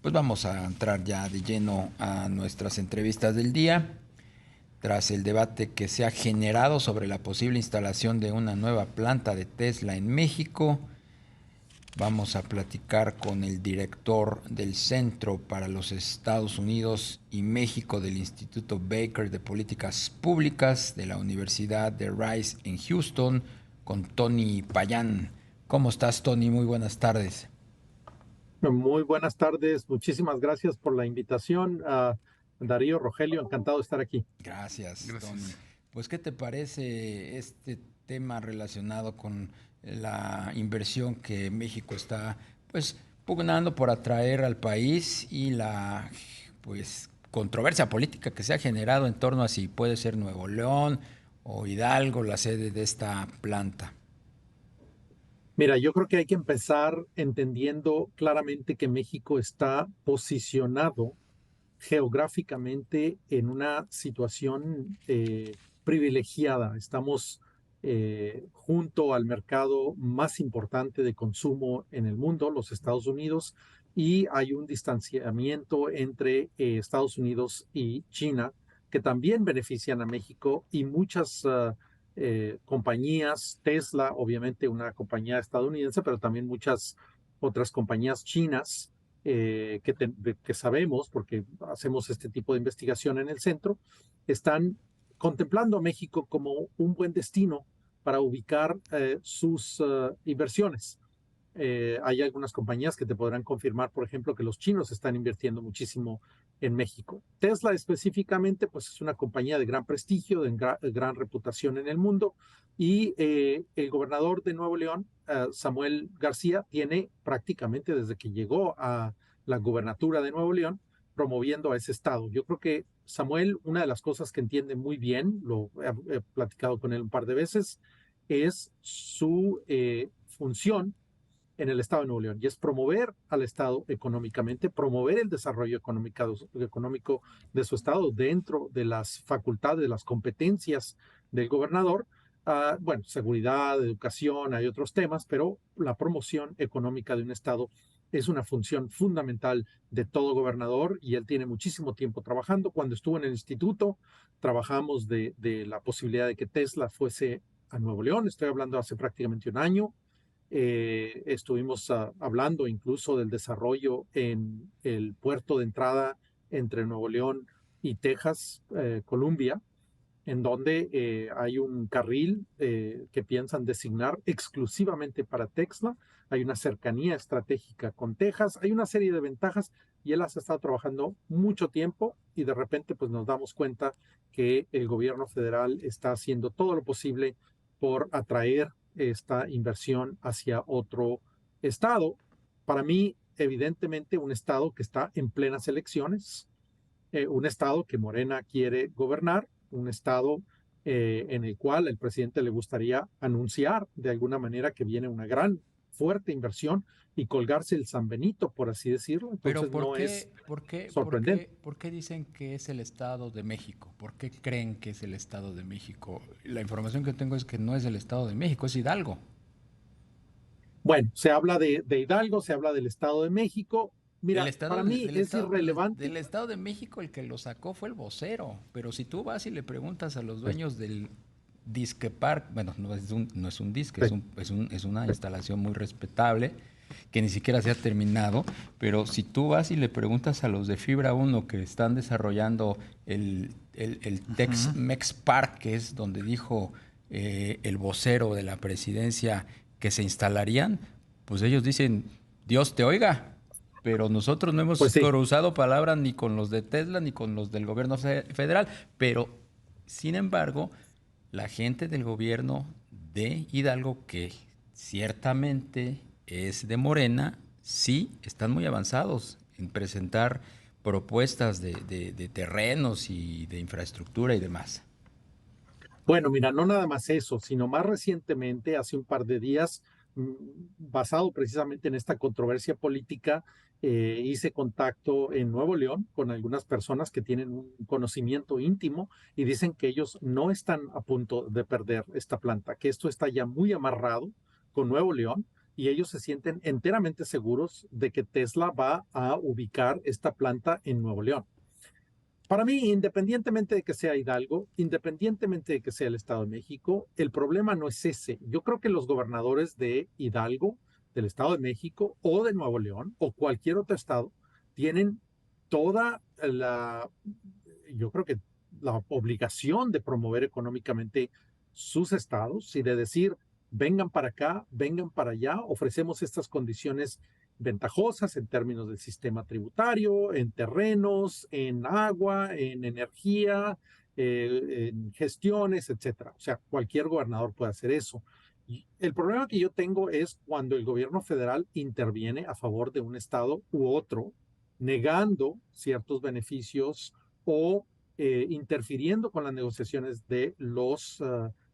Pues vamos a entrar ya de lleno a nuestras entrevistas del día. Tras el debate que se ha generado sobre la posible instalación de una nueva planta de Tesla en México, vamos a platicar con el director del Centro para los Estados Unidos y México del Instituto Baker de Políticas Públicas de la Universidad de Rice en Houston, con Tony Payán. ¿Cómo estás, Tony? Muy buenas tardes. Muy buenas tardes, muchísimas gracias por la invitación. Darío, Rogelio, encantado de estar aquí. Gracias, Tony. Gracias. Pues, ¿qué te parece este tema relacionado con la inversión que México está, pues, pugnando por atraer al país y la, pues, controversia política que se ha generado en torno a si puede ser Nuevo León o Hidalgo la sede de esta planta? Mira, yo creo que hay que empezar entendiendo claramente que México está posicionado geográficamente en una situación privilegiada. Estamos junto al mercado más importante de consumo en el mundo, los Estados Unidos, y hay un distanciamiento entre Estados Unidos y China que también benefician a México y muchas compañías, Tesla, obviamente una compañía estadounidense, pero también muchas otras compañías chinas que sabemos, porque hacemos este tipo de investigación en el centro, están contemplando a México como un buen destino para ubicar sus inversiones. Hay algunas compañías que te podrán confirmar, por ejemplo, que los chinos están invirtiendo muchísimo en México. Tesla específicamente, pues es una compañía de gran prestigio, de gran reputación en el mundo, y el gobernador de Nuevo León, Samuel García, tiene prácticamente desde que llegó a la gubernatura de Nuevo León, promoviendo a ese estado. Yo creo que Samuel, una de las cosas que entiende muy bien, lo he platicado con él un par de veces, es su función en el Estado de Nuevo León, y es promover al Estado económicamente, promover el desarrollo económico de su Estado dentro de las facultades, de las competencias del gobernador. Bueno, seguridad, educación, hay otros temas, pero la promoción económica de un Estado es una función fundamental de todo gobernador, y él tiene muchísimo tiempo trabajando. Cuando estuvo en el instituto, trabajamos de la posibilidad de que Tesla fuese a Nuevo León. Estoy hablando hace prácticamente un año. Estuvimos hablando incluso del desarrollo en el puerto de entrada entre Nuevo León y Texas, Columbia, en donde hay un carril que piensan designar exclusivamente para Tesla. Hay una cercanía estratégica con Texas, hay una serie de ventajas, y él has estado trabajando mucho tiempo, y de repente pues nos damos cuenta que el gobierno federal está haciendo todo lo posible por atraer esta inversión hacia otro estado. Para mí, evidentemente, un estado que está en plenas elecciones, un estado que Morena quiere gobernar, un estado en el cual el presidente le gustaría anunciar de alguna manera que viene una gran, fuerte inversión y colgarse el San Benito, por así decirlo. Pero Entonces ¿por no es qué, por qué, por sorprendente. qué, por qué dicen que es el Estado de México? ¿Por qué creen que es el Estado de México? La información que tengo es que no es el Estado de México, es Hidalgo. Bueno, se habla de Hidalgo, se habla del Estado de México. Del Mira, estado, para mí del es estado, irrelevante. del estado de México el que lo sacó fue el vocero. Pero si tú vas y le preguntas a los Sí, dueños del Disque Park, bueno, no es un disque, sí, es una sí. instalación muy respetable que ni siquiera se ha terminado, pero si tú vas y le preguntas a los de Fibra Uno que están desarrollando el Tex-Mex Park, que es donde dijo el vocero de la presidencia que se instalarían, pues ellos dicen, Dios te oiga, pero nosotros no hemos Pues sí. cruzado palabra ni con los de Tesla ni con los del gobierno federal, pero sin embargo, la gente del gobierno de Hidalgo, que ciertamente es de Morena, sí están muy avanzados en presentar propuestas de terrenos y de infraestructura y demás. Bueno, mira, no nada más eso, sino más recientemente, hace un par de días, mm, basado precisamente en esta controversia política, hice contacto en Nuevo León con algunas personas que tienen un conocimiento íntimo y dicen que ellos no están a punto de perder esta planta, que esto está ya muy amarrado con Nuevo León, y ellos se sienten enteramente seguros de que Tesla va a ubicar esta planta en Nuevo León. Para mí, independientemente de que sea Hidalgo, independientemente de que sea el Estado de México, el problema no es ese. Yo creo que los gobernadores de Hidalgo, del Estado de México o de Nuevo León o cualquier otro estado tienen toda la, yo creo que la obligación de promover económicamente sus estados y de decir, vengan para acá, vengan para allá, ofrecemos estas condiciones ventajosas en términos del sistema tributario, en terrenos, en agua, en energía, en gestiones, etcétera. O sea, cualquier gobernador puede hacer eso. Y el problema que yo tengo es cuando el gobierno federal interviene a favor de un estado u otro, negando ciertos beneficios o interfiriendo con las negociaciones de los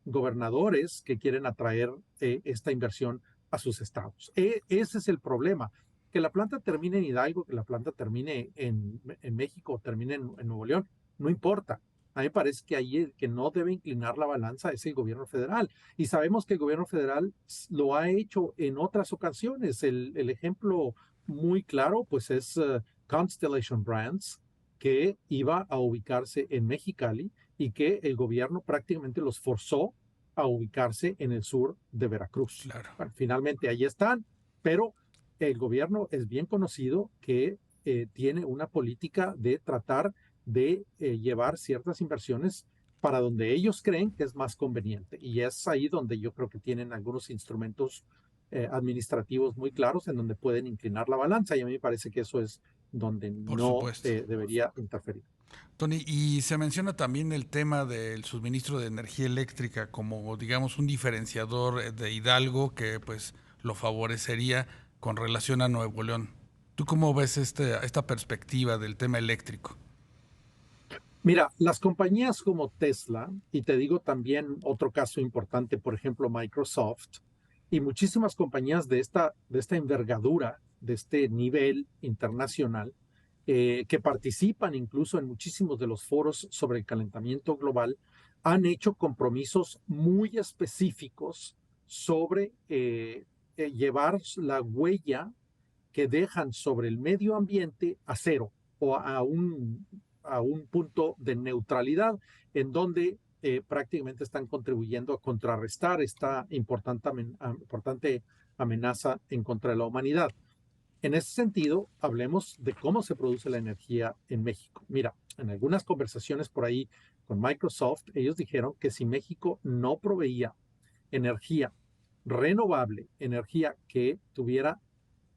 gobernadores que quieren atraer esta inversión a sus estados. Ese es el problema. Que la planta termine en Hidalgo, que la planta termine en México, termine en Nuevo León, no importa. A mí me parece que ahí el que no debe inclinar la balanza es el gobierno federal. Y sabemos que el gobierno federal lo ha hecho en otras ocasiones. El ejemplo muy claro pues es Constellation Brands, que iba a ubicarse en Mexicali y que el gobierno prácticamente los forzó a ubicarse en el sur de Veracruz. Claro. Bueno, finalmente ahí están, pero el gobierno es bien conocido que tiene una política de tratar de llevar ciertas inversiones para donde ellos creen que es más conveniente. Y es ahí donde yo creo que tienen algunos instrumentos administrativos muy claros en donde pueden inclinar la balanza. Y a mí me parece que eso es donde Por no supuesto. debería interferir. Tony, y se menciona también el tema del suministro de energía eléctrica como, digamos, un diferenciador de Hidalgo que pues lo favorecería con relación a Nuevo León. ¿Tú cómo ves esta perspectiva del tema eléctrico? Mira, las compañías como Tesla, y te digo también otro caso importante, por ejemplo, Microsoft, y muchísimas compañías de esta envergadura, de este nivel internacional, que participan incluso en muchísimos de los foros sobre el calentamiento global, han hecho compromisos muy específicos sobre llevar la huella que dejan sobre el medio ambiente a cero o a un punto de neutralidad en donde prácticamente están contribuyendo a contrarrestar esta importante amenaza en contra de la humanidad. En ese sentido, hablemos de cómo se produce la energía en México. Mira, en algunas conversaciones por ahí con Microsoft, ellos dijeron que si México no proveía energía renovable, energía que tuviera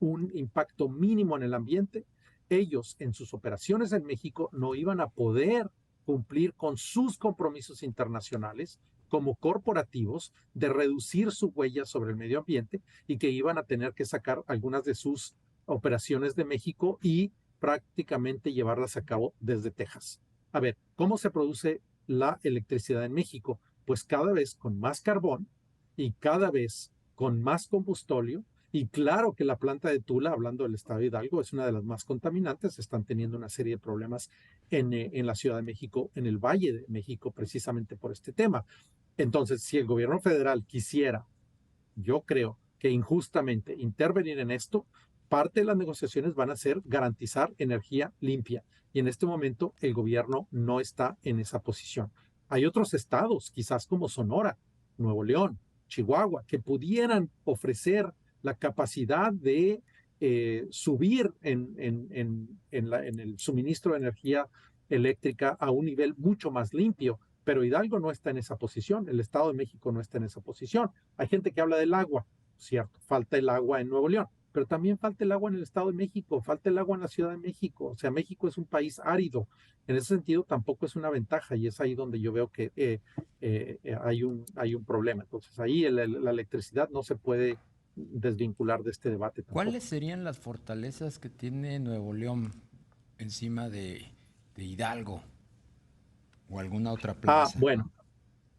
un impacto mínimo en el ambiente, ellos en sus operaciones en México no iban a poder cumplir con sus compromisos internacionales como corporativos de reducir su huella sobre el medio ambiente y que iban a tener que sacar algunas de sus operaciones de México y prácticamente llevarlas a cabo desde Texas. A ver, ¿cómo se produce la electricidad en México? Pues cada vez con más carbón y cada vez con más combustóleo. Y claro que la planta de Tula, hablando del estado de Hidalgo, es una de las más contaminantes. Están teniendo una serie de problemas en la Ciudad de México, en el Valle de México, precisamente por este tema. Entonces, si el gobierno federal quisiera, yo creo que injustamente intervenir en esto, parte de las negociaciones van a ser garantizar energía limpia. Y en este momento el gobierno no está en esa posición. Hay otros estados, quizás como Sonora, Nuevo León, Chihuahua, que pudieran ofrecer la capacidad de subir en el suministro de energía eléctrica a un nivel mucho más limpio. Pero Hidalgo no está en esa posición, el Estado de México no está en esa posición. Hay gente que habla del agua, cierto, falta el agua en Nuevo León, pero también falta el agua en el Estado de México, falta el agua en la Ciudad de México. O sea, México es un país árido. En ese sentido, tampoco es una ventaja y es ahí donde yo veo que hay un problema. Entonces, ahí la electricidad no se puede desvincular de este debate tampoco. ¿Cuáles serían las fortalezas que tiene Nuevo León encima de Hidalgo o alguna otra plaza? Bueno,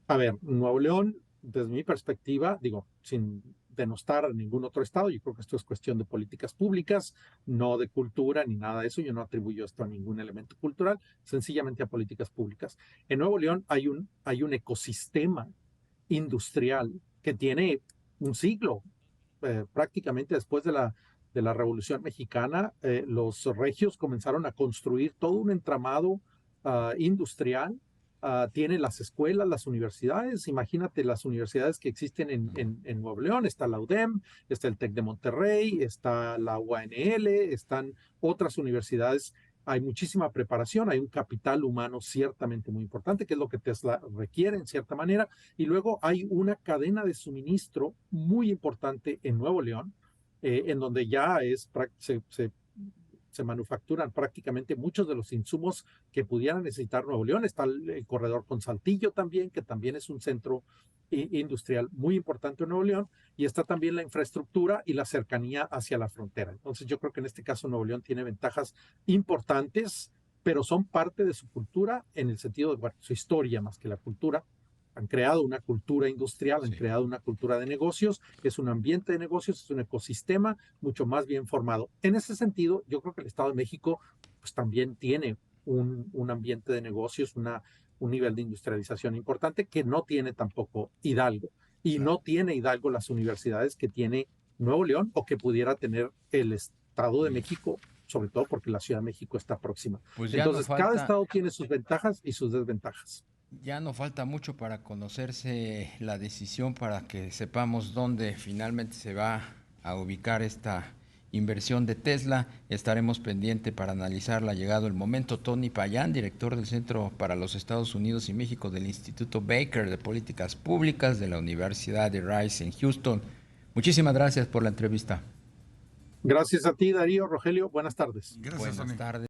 a ver, Nuevo León, desde mi perspectiva, digo, sin denostar a ningún otro estado, yo creo que esto es cuestión de políticas públicas, no de cultura ni nada de eso, yo no atribuyo esto a ningún elemento cultural, sencillamente a políticas públicas. En Nuevo León hay un ecosistema industrial que tiene un siglo, prácticamente después de la Revolución Mexicana, los regios comenzaron a construir todo un entramado industrial. Tiene las escuelas, las universidades. Imagínate las universidades que existen en Nuevo León. Está la UDEM, está el TEC de Monterrey, está la UANL, están otras universidades. Hay muchísima preparación, hay un capital humano ciertamente muy importante, que es lo que Tesla requiere en cierta manera. Y luego hay una cadena de suministro muy importante en Nuevo León, en donde ya se manufacturan prácticamente muchos de los insumos que pudiera necesitar Nuevo León. Está el corredor con Saltillo también, que también es un centro industrial muy importante en Nuevo León, y está también la infraestructura y la cercanía hacia la frontera. Entonces yo creo que en este caso Nuevo León tiene ventajas importantes, pero son parte de su cultura en el sentido de, bueno, su historia más que la cultura. Han creado una cultura industrial, han creado una cultura de negocios, es un ambiente de negocios, es un ecosistema mucho más bien formado. En ese sentido, yo creo que el Estado de México pues también tiene un ambiente de negocios, un nivel de industrialización importante que no tiene tampoco Hidalgo. Y no tiene Hidalgo las universidades que tiene Nuevo León o que pudiera tener el Estado de México, sobre todo porque la Ciudad de México está próxima. Pues entonces, cada estado tiene sus ventajas y sus desventajas. Ya no falta mucho para conocerse la decisión, para que sepamos dónde finalmente se va a ubicar esta inversión de Tesla. Estaremos pendientes para analizarla llegado el momento. Tony Payán, director del Centro para los Estados Unidos y México del Instituto Baker de Políticas Públicas de la Universidad de Rice en Houston. Muchísimas gracias por la entrevista. Gracias a ti, Darío, Rogelio. Buenas tardes. Gracias, Buenas tardes.